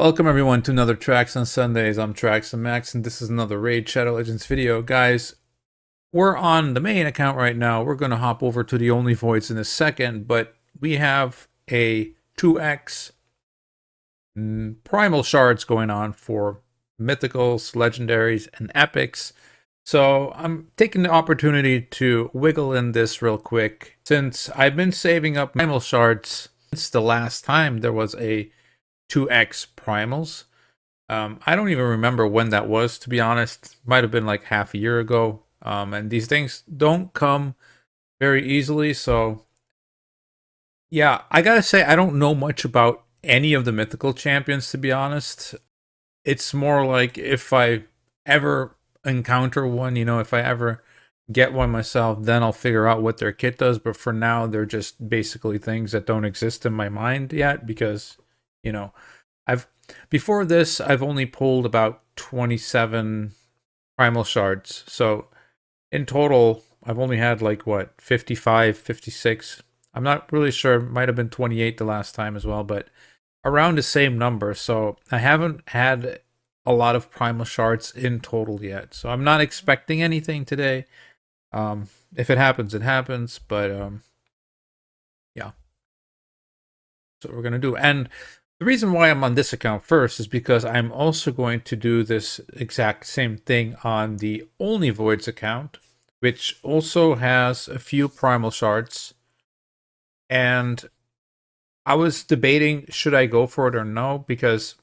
Welcome everyone to another Tracks on Sundays. I'm Tracks and Max, and this is another Raid Shadow Legends video. Guys, we're on the main account right now. We're going to hop over to the Only Voids in a second, but we have a 2x Primal shards going on for mythicals, legendaries, and epics. So I'm taking the opportunity to wiggle in this real quick, since I've been saving up Primal shards since the last time there was a 2x Primals. I don't even remember when that was, to be honest. Might have been like half a year ago. And these things don't come very easily. So, yeah, I gotta say, I don't know much about any of the mythical champions, to be honest. It's more like if I ever encounter one, if I ever get one myself, then I'll figure out what their kit does. But for now, they're just basically things that don't exist in my mind yet because, I've before this, I've only pulled about 27 primal shards. So in total, I've only had like what, 55, 56. I'm not really sure. It might have been 28 the last time as well, but around the same number. So I haven't had a lot of primal shards in total yet. So I'm not expecting anything today. If it happens, it happens. But yeah, that's what we're gonna do. And the reason why I'm on this account first is because I'm also going to do this exact same thing on the Only Voids account, which also has a few primal shards. And I was debating, should I go for it or no? Because,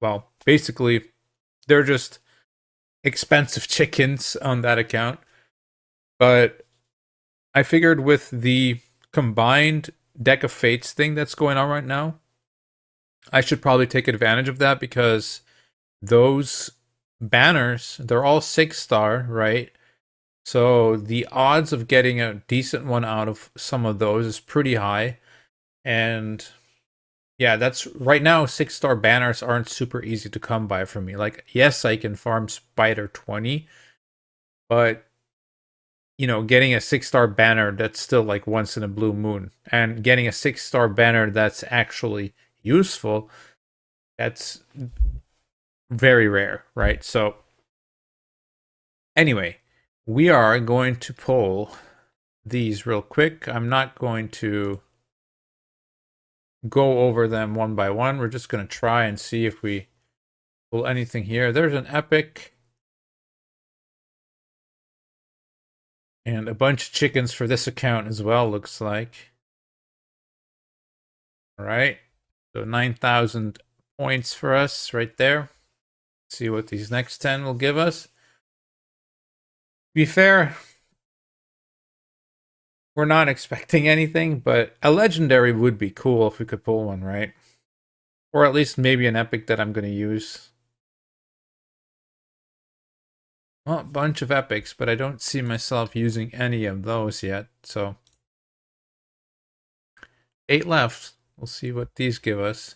well, basically, they're just expensive chickens on that account. But I figured with the combined Deck of Fates thing that's going on right now, I should probably take advantage of that because those banners, they're all 6-star, right? So the odds of getting a decent one out of some of those is pretty high. And yeah, that's right now 6-star banners aren't super easy to come by for me. Like, yes, I can farm Spider 20, but getting a 6-star banner that's still like once in a blue moon. And getting a 6-star banner that's actually useful, that's very rare, right? So anyway, we are going to pull these real quick. I'm not going to go over them one by one. We're just going to try and see if we pull anything here. There's an epic and a bunch of chickens for this account as well, looks like. All right. So 9,000 points for us right there. Let's see what these next 10 will give us. To be fair, we're not expecting anything, but a legendary would be cool if we could pull one, right? Or at least maybe an epic that I'm going to use. Well, a bunch of epics, but I don't see myself using any of those yet, so 8 left. We'll see what these give us.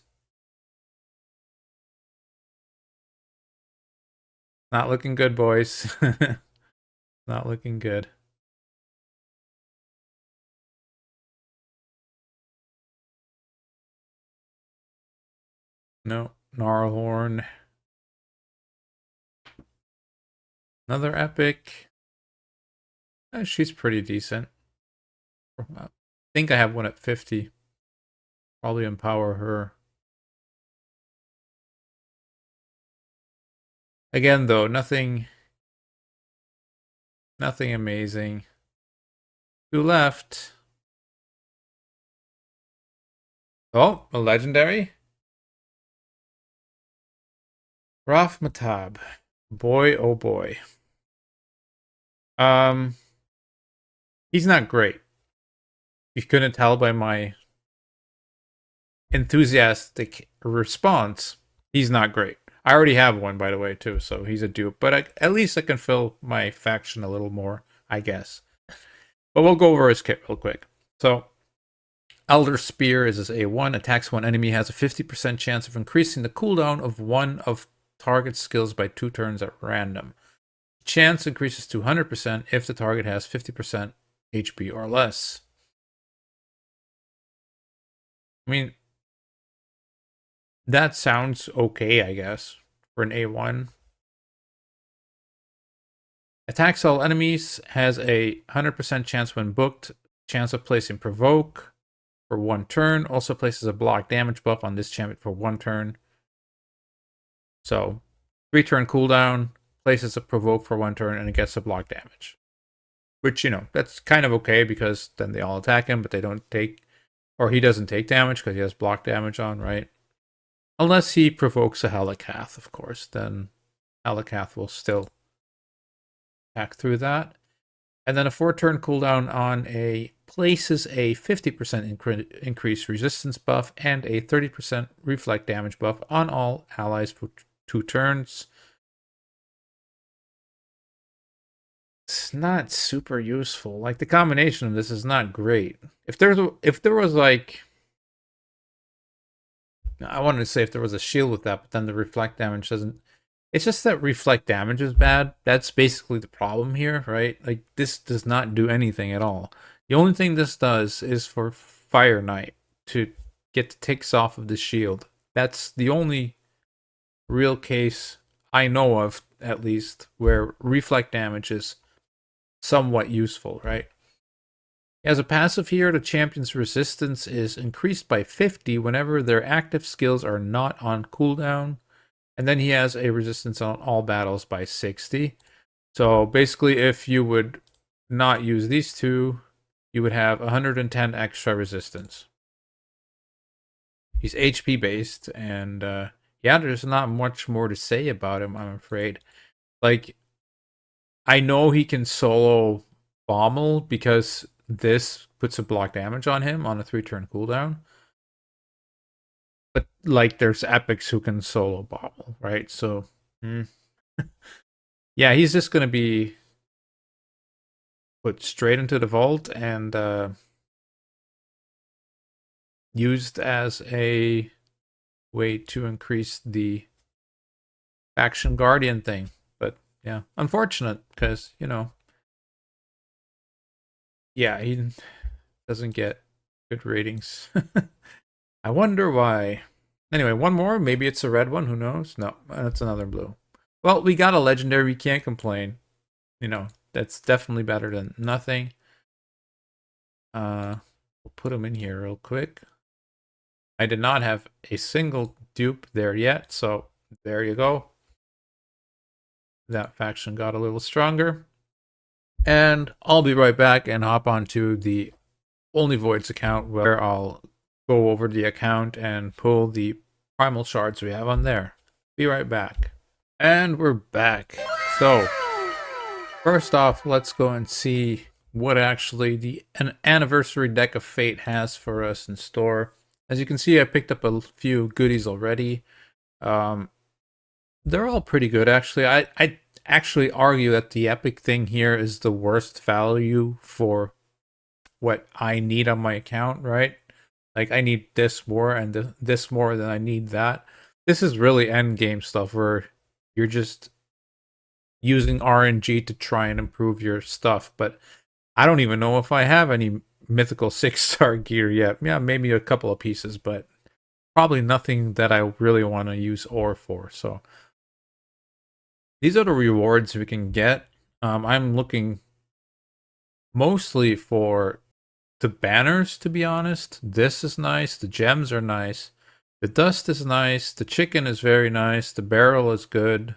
Not looking good, boys. Not looking good. No, Gnarlhorn. Another epic. She's pretty decent. I think I have one at 50. Probably empower her. Again, though, nothing amazing. 2 left. Oh, a legendary. Raf Matab. Boy, oh boy. He's not great. You couldn't tell by my enthusiastic response. He's not great. I already have one, by the way, too, so he's a dupe. But at least I can fill my faction a little more, I guess. But we'll go over his kit real quick. So, Elder Spear is his A1. Attacks one enemy, has a 50% chance of increasing the cooldown of one of target skills by 2 turns at random. Chance increases to 100% if the target has 50% HP or less. I mean, That sounds okay, I guess, for an A1. Attacks all enemies, has a 100% chance when booked, chance of placing provoke for 1 turn, also places a block damage buff on this champion for 1 turn. So, 3-turn cooldown, places a provoke for 1 turn, and it gets a block damage. Which, you know, that's kind of okay because then they all attack him, but they don't take, or he doesn't take damage because he has block damage on, right? Unless he provokes a Helikath, of course, then Helikath will still attack through that. And then a 4-turn cooldown on a places a 50% increased resistance buff and a 30% reflect damage buff on all allies for 2 turns. It's not super useful. Like, the combination of this is not great. If there was like, I wanted to say if there was a shield with that, but then the reflect damage doesn't. It's just that reflect damage is bad. That's basically the problem here, right? Like, this does not do anything at all. The only thing this does is for Fire Knight to get the ticks off of the shield. That's the only real case I know of, at least, where reflect damage is somewhat useful, right? As a passive here, the champion's resistance is increased by 50 whenever their active skills are not on cooldown. And then he has a resistance on all battles by 60. So basically, if you would not use these two, you would have 110 extra resistance. He's HP based, and yeah, there's not much more to say about him, I'm afraid. Like, I know he can solo Bommel because this puts a block damage on him on a 3-turn cooldown. But, like, there's epics who can solo Bommel, right? So, yeah, he's just going to be put straight into the vault and used as a way to increase the faction guardian thing. But, yeah, unfortunate because, you know, yeah, he doesn't get good ratings. I wonder why. Anyway, one more. Maybe it's a red one. Who knows? No, that's another blue. Well, we got a legendary. We can't complain. You know, that's definitely better than nothing. We'll put him in here real quick. I did not have a single dupe there yet, so there you go. That faction got a little stronger. And I'll be right back and hop onto the Only Voids account where I'll go over the account and pull the Primal shards we have on there. Be right back. And we're back. So, first off, let's go and see what actually an anniversary deck of fate has for us in store. As you can see, I picked up a few goodies already. They're all pretty good, actually. I actually argue that the epic thing here is the worst value for what I need on my account, right? Like, I need this more and this more than I need that. This is really end game stuff where you're just using RNG to try and improve your stuff. But I don't even know if I have any mythical 6-star gear yet. Yeah, maybe a couple of pieces, but probably nothing that I really want to use ore for. So these are the rewards we can get. I'm looking mostly for the banners, to be honest. This is nice. The gems are nice. The dust is nice. The chicken is very nice. The barrel is good.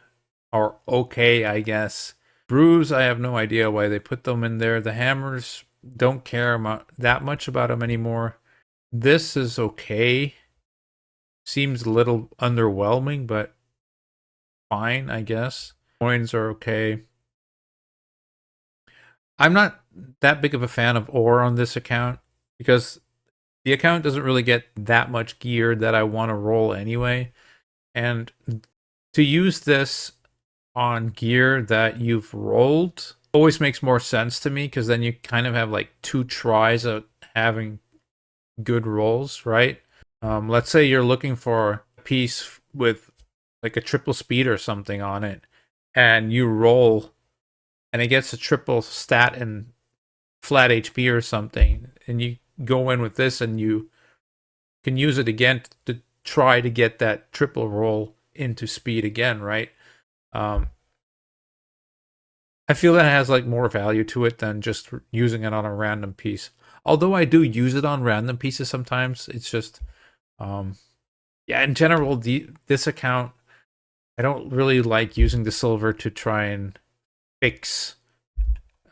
Or okay, I guess. Brews, I have no idea why they put them in there. The hammers, don't care that much about them anymore. This is okay. Seems a little underwhelming, but fine, I guess. Coins are okay. I'm not that big of a fan of ore on this account because the account doesn't really get that much gear that I want to roll anyway. And to use this on gear that you've rolled always makes more sense to me because then you kind of have like 2 tries of having good rolls, right? Let's say you're looking for a piece with like a triple speed or something on it, and you roll and it gets a triple stat and flat HP or something, and you go in with this and you can use it again to try to get that triple roll into speed again, right? Um, I feel that has like more value to it than just using it on a random piece. Although I do use it on random pieces sometimes, it's just yeah, in general, this account, I don't really like using the silver to try and fix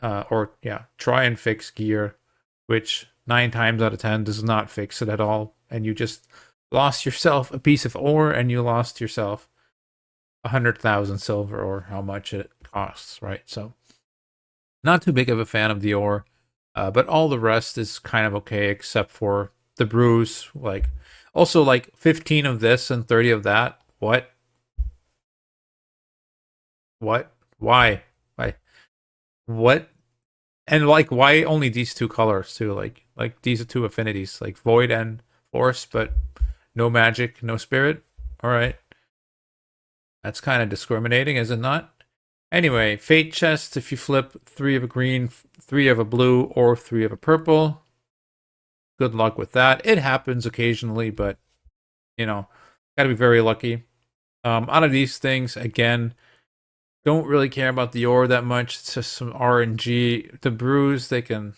try and fix gear, which 9 times out of 10 does not fix it at all, and you just lost yourself a piece of ore, and you lost yourself 100,000 silver, or how much it costs, right? So, not too big of a fan of the ore, but all the rest is kind of okay, except for the brews. Like, also like 15 of this and 30 of that. What? What? Why? Why? What? And like, why only these two colors too? Like these are two affinities, like void and force, but no magic, no spirit. All right, that's kind of discriminating, is it not? Anyway, fate chest. If you flip 3 of a green, 3 of a blue, or 3 of a purple, good luck with that. It happens occasionally, but you know, gotta be very lucky. Out of these things, again, don't really care about the ore that much. It's just some RNG. The brews, they can,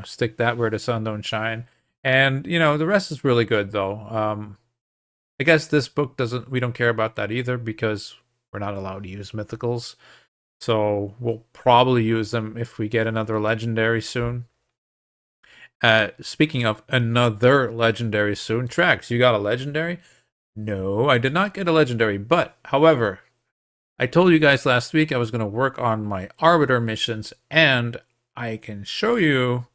stick that where the sun don't shine. And, the rest is really good, though. I guess this book doesn't, we don't care about that either because we're not allowed to use mythicals. So we'll probably use them if we get another legendary soon. Speaking of another legendary soon, Trax, you got a legendary? No, I did not get a legendary, but however, I told you guys last week I was going to work on my Arbiter missions, and I can show you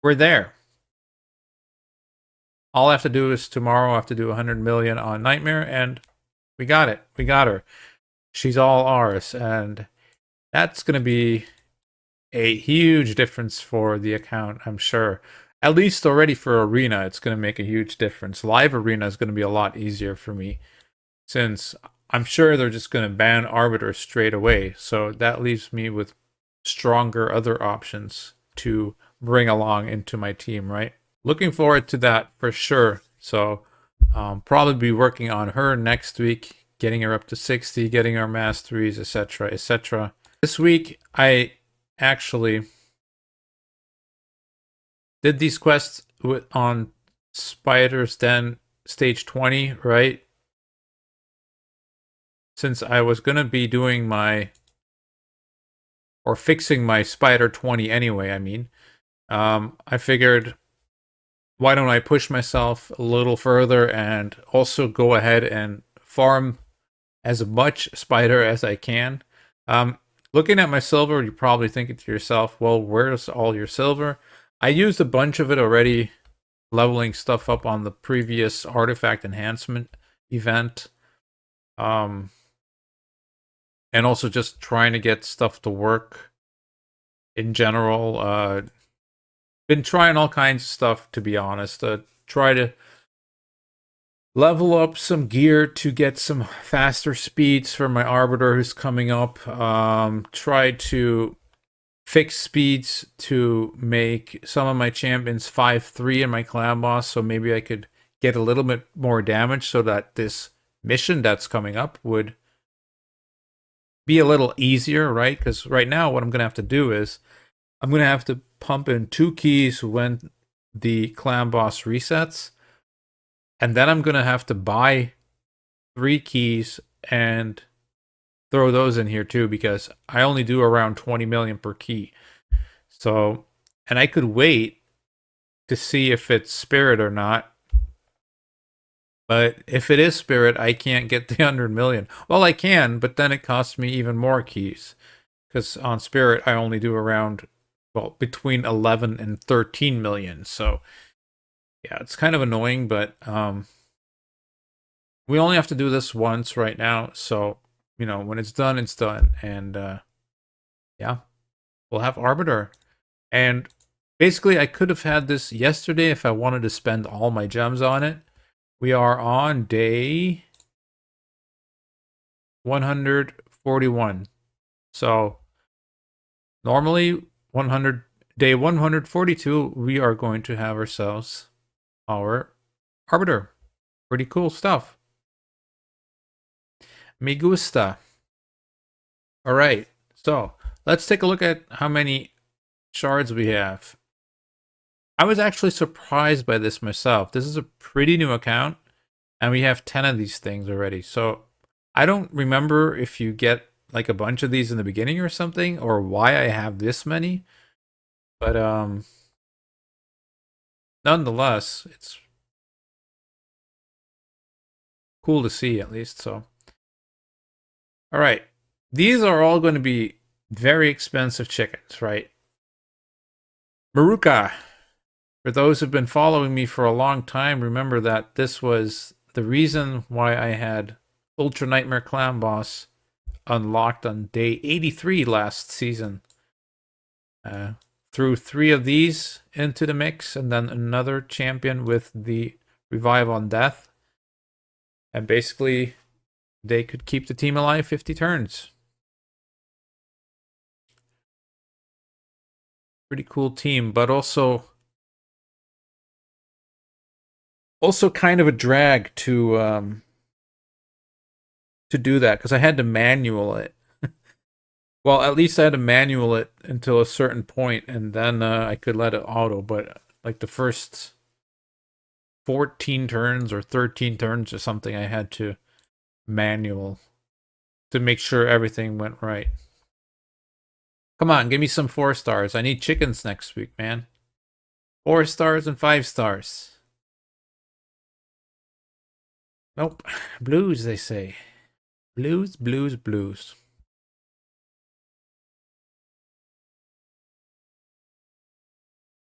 we're there. All I have to do is tomorrow I have to do 100 million on Nightmare, and we got it. We got her. She's all ours, and that's going to be a huge difference for the account, I'm sure. At least already for Arena, it's going to make a huge difference. Live Arena is going to be a lot easier for me, since I'm sure they're just going to ban Arbiter straight away. So that leaves me with stronger other options to bring along into my team, right? Looking forward to that for sure. So probably be working on her next week, getting her up to 60, getting her masteries, etc., etc. This week, I actually did these quests on Spider's Den stage 20, right? Since I was going to be doing fixing my Spider 20 anyway, I figured, why don't I push myself a little further and also go ahead and farm as much Spider as I can. Looking at my silver, you're probably thinking to yourself, well, where's all your silver? I used a bunch of it already leveling stuff up on the previous artifact enhancement event. And also just trying to get stuff to work in general. Been trying all kinds of stuff, to be honest. Try to level up some gear to get some faster speeds for my Arbiter who's coming up. Try to fix speeds to make some of my champions 5-3 in my clan boss, so maybe I could get a little bit more damage so that this mission that's coming up would be a little easier, right? Because right now what I'm going to have to do is I'm going to have to pump in 2 keys when the clan boss resets, and then I'm going to have to buy 3 keys and throw those in here too, because I only do around 20 million per key. So, and I could wait to see if it's spirit or not. But if it is spirit, I can't get the 100 million. Well, I can, but then it costs me even more keys. Because on spirit, I only do around, well, between 11 and 13 million. So, yeah, it's kind of annoying, but we only have to do this once right now. So, when it's done, it's done. And, yeah, we'll have Arbiter. And basically, I could have had this yesterday if I wanted to spend all my gems on it. We are on day 141. So normally day 142, we are going to have ourselves our Arbiter. Pretty cool stuff. Me gusta. All right. So let's take a look at how many shards we have. I was actually surprised by this myself. This is a pretty new account, and we have 10 of these things already. So I don't remember if you get like a bunch of these in the beginning or something, or why I have this many. But nonetheless, it's cool to see at least. So, all right, these are all going to be very expensive chickens, right? Maruka. For those who've been following me for a long time, remember that this was the reason why I had Ultra Nightmare Clown Boss unlocked on day 83 last season. Threw 3 of these into the mix, and then another champion with the Revive on Death. And basically, they could keep the team alive 50 turns. Pretty cool team, but also kind of a drag to do that, because I had to manual it. Well, at least I had to manual it until a certain point, and then I could let it auto. But like the first 14 turns or 13 turns or something, I had to manual to make sure everything went right. Come on, give me some 4 stars. I need chickens next week, man. 4 stars and 5 stars. Nope. Blues, they say. Blues, blues, blues.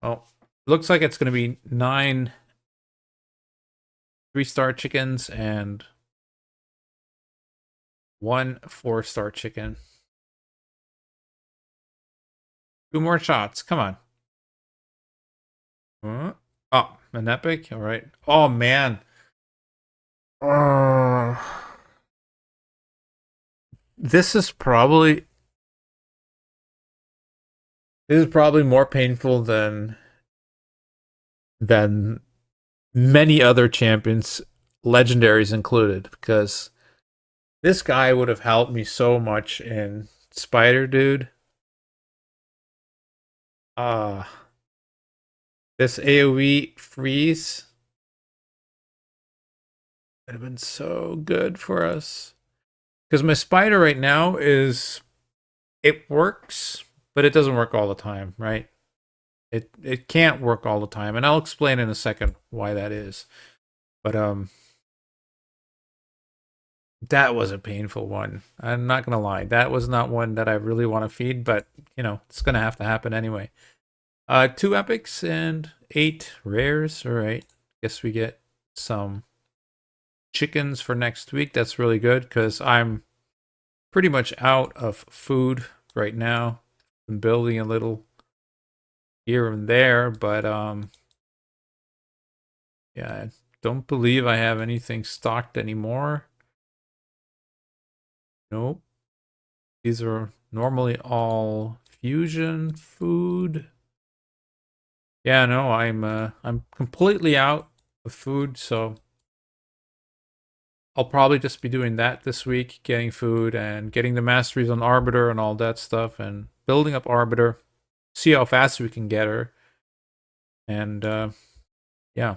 Oh, looks like it's going to be 9 3-star chickens and 1 4-star chicken. 2 more shots. Come on. Oh, an epic? All right. Oh, man. This is probably more painful than many other champions, legendaries included, because this guy would have helped me so much in Spider Dude. This AoE freeze would have been so good for us. Because my spider right now it works, but it doesn't work all the time, right? It can't work all the time, and I'll explain in a second why that is. But that was a painful one. I'm not gonna lie. That was not one that I really want to feed, but you know, it's gonna have to happen anyway. 2 epics and 8 rares. All right. Guess we get some chickens for next week. That's really good because I'm pretty much out of food right now. I'm building a little here and there, but yeah, I don't believe I have anything stocked anymore. Nope. These are normally all fusion food. Yeah, no, I'm completely out of food, so I'll probably just be doing that this week, getting food and getting the masteries on Arbiter and all that stuff, and building up Arbiter, see how fast we can get her. And yeah.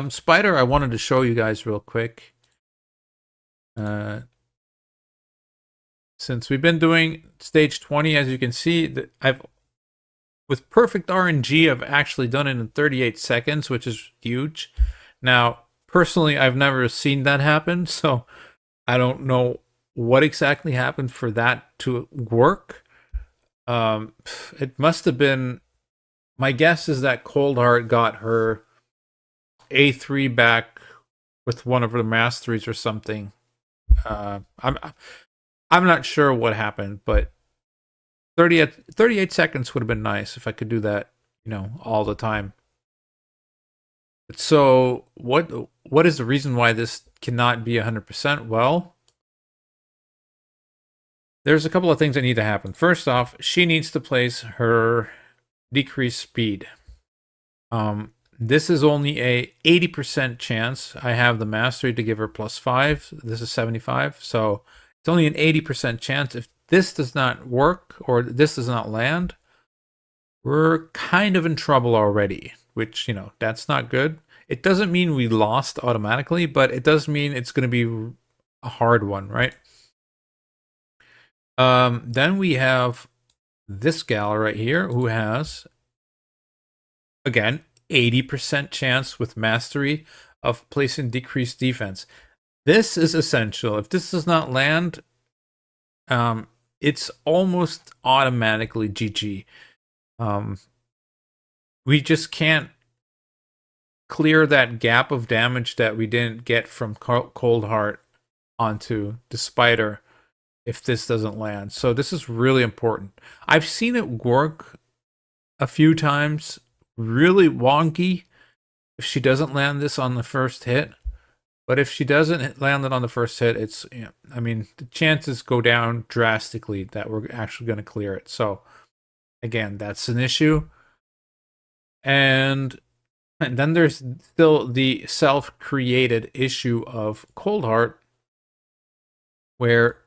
Spider, I wanted to show you guys real quick. Since we've been doing stage 20, as you can see, with perfect RNG, I've actually done it in 38 seconds, which is huge. Now, personally, I've never seen that happen, so I don't know what exactly happened for that to work. It must have been. My guess is that Coldheart got her A3 back with one of her masteries or something. I'm not sure what happened, but 38 seconds would have been nice if I could do that, you know, all the time. So what is the reason why this cannot be 100%? Well, there's a couple of things that need to happen. First off, she needs to place her decreased speed. this is only a 80% chance. I have the mastery to give her +5. This is 75. So it's only an 80% chance. If this does not work or this does not land, we're kind of in trouble already, which, that's not good. It doesn't mean we lost automatically, but it does mean it's going to be a hard one, right? Then we have this gal right here who has, again, 80% chance with mastery of placing decreased defense. This is essential. If this does not land, it's almost automatically GG. We just can't clear that gap of damage that we didn't get from Cold Heart onto the spider if this doesn't land. So this is really important. I've seen it work a few times, really wonky if she doesn't land this on the first hit. But if she doesn't land it on the first hit, it's, the chances go down drastically that we're actually going to clear it. So again, that's an issue. And then there's still the self-created issue of Cold Heart, where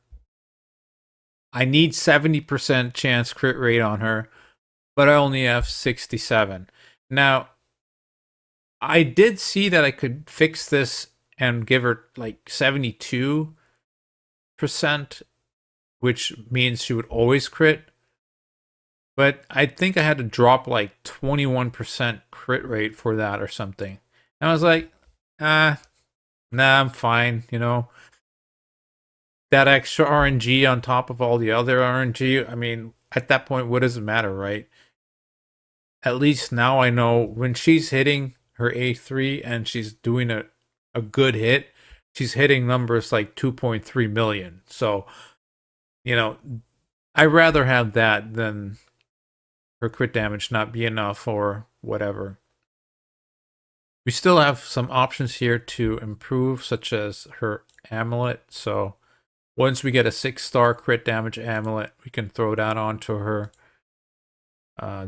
I need 70% chance crit rate on her, but I only have 67. Now, I did see that I could fix this and give her like 72%, which means she would always crit. But I think I had to drop like 21% crit rate for that or something. And I was like, nah, I'm fine, That extra RNG on top of all the other RNG, at that point, what does it matter, right? At least now I know when she's hitting her A3 and she's doing a good hit, she's hitting numbers like 2.3 million. So, I'd rather have that than her crit damage not be enough or whatever. We still have some options here to improve, such as her amulet. So once we get a 6-star crit damage amulet, we can throw that onto her.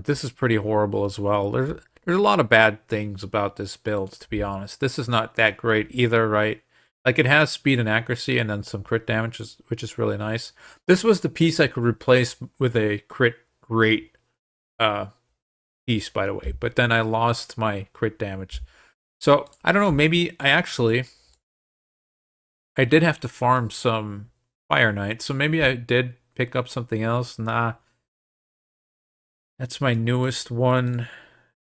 This is pretty horrible as well. There's a lot of bad things about this build, to be honest. This is not that great either, right? Like, it has speed and accuracy and then some crit damage, which is really nice. This was the piece I could replace with a crit rate piece, by the way. But then I lost my crit damage. So, I don't know, maybe I did have to farm some Fire Knight. So maybe I did pick up something else. Nah. That's my newest one.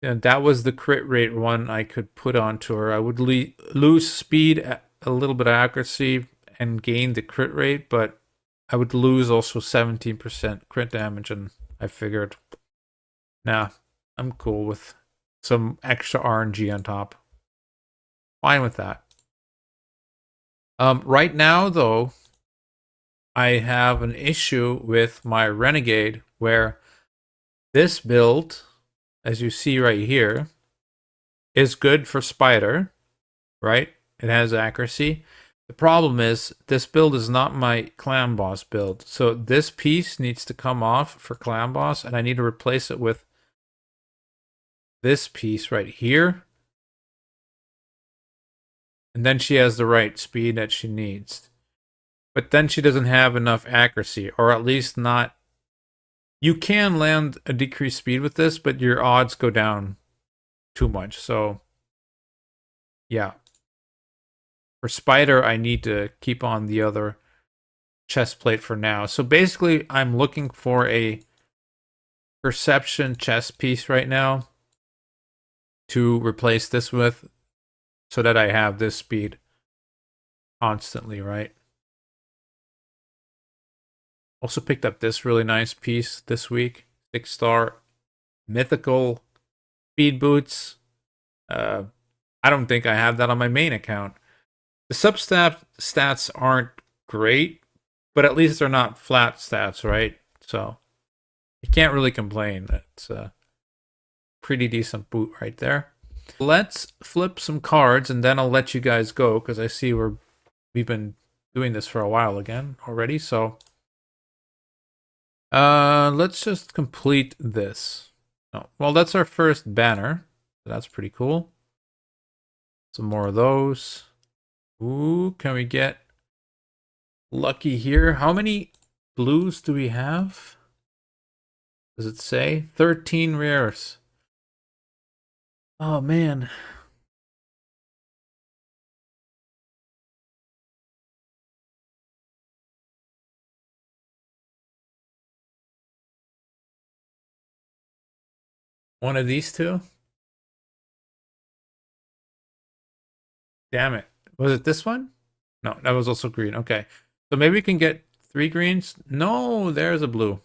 And that was the crit rate one I could put onto her. I would lose speed, a little bit of accuracy, and gain the crit rate, but I would lose also 17% crit damage, and I figured, nah, I'm cool with some extra RNG on top. Fine with that. Right now, though, I have an issue with my Renegade, where this build, as you see right here, is good for Spider, right? It has accuracy. The problem is this build is not my Clan Boss build. So this piece needs to come off for Clan Boss, and I need to replace it with this piece right here. And then she has the right speed that she needs. But then she doesn't have enough accuracy, or at least not. You can land a decreased speed with this, but your odds go down too much. So, yeah. For Spider, I need to keep on the other chest plate for now. So basically, I'm looking for a perception chest piece right now to replace this with, so that I have this speed constantly, right? Also picked up this really nice piece this week. 6-star mythical speed boots. I don't think I have that on my main account. The stats aren't great, but at least they're not flat stats, right? So you can't really complain. It's a pretty decent boot right there. Let's flip some cards, and then I'll let you guys go, because I see we've been doing this for a while again already. So let's just complete this. Oh, well, that's our first banner. So that's pretty cool. Some more of those. Ooh, can we get lucky here? How many blues do we have? Does it say? 13 rares. Oh, man. One of these two? Damn it. Was it this one? No, that was also green. Okay. So maybe we can get 3 greens. No, there's a blue.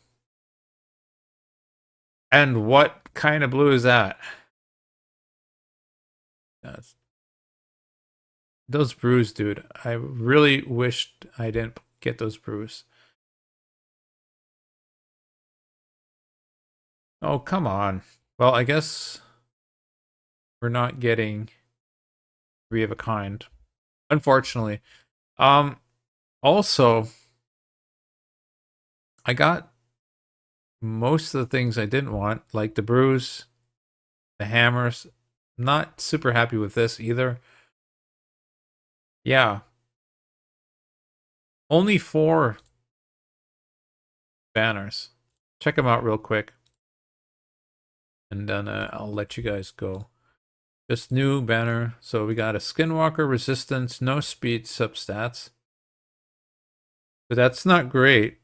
And what kind of blue is that? That's... Those brews, dude. I really wished I didn't get those brews. Oh, come on. Well, I guess we're not getting 3 of a kind, unfortunately. Also, I got most of the things I didn't want, like the brews, the hammers. Not super happy with this either. Yeah. Only 4 banners. Check them out real quick. And then I'll let you guys go. Just new banner. So we got a Skinwalker, resistance, no speed, substats. But that's not great.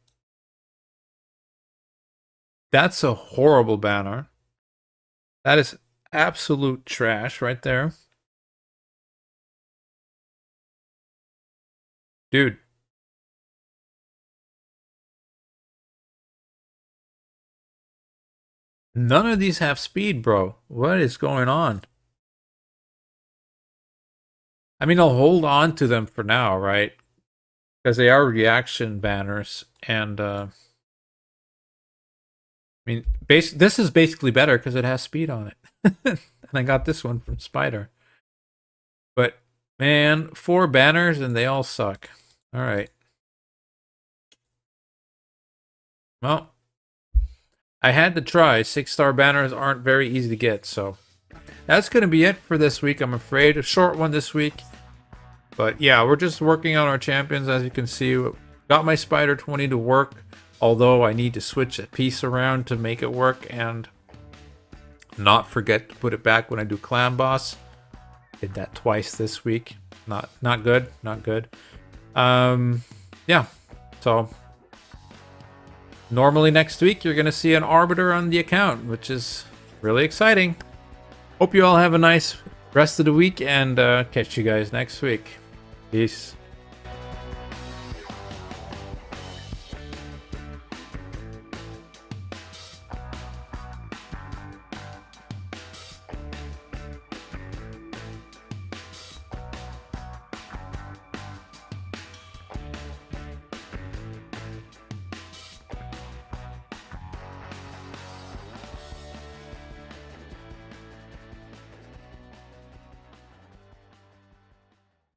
That's a horrible banner. That is absolute trash right there. Dude. None of these have speed, bro. What is going on? I mean, I'll hold on to them for now, right? Because they are reaction banners. And, I mean, this is basically better because it has speed on it. And I got this one from Spider. But, man, 4 banners and they all suck. All right. Well, I had to try. 6-star banners aren't very easy to get, so that's going to be it for this week, I'm afraid. A short one this week. But yeah, we're just working on our champions, as you can see. Got my Spider 20 to work, although I need to switch a piece around to make it work and not forget to put it back when I do Clan Boss. Did that twice this week. Not good, not good. Yeah, so normally next week you're going to see an Arbiter on the account, which is really exciting. Hope you all have a nice rest of the week and catch you guys next week. Peace.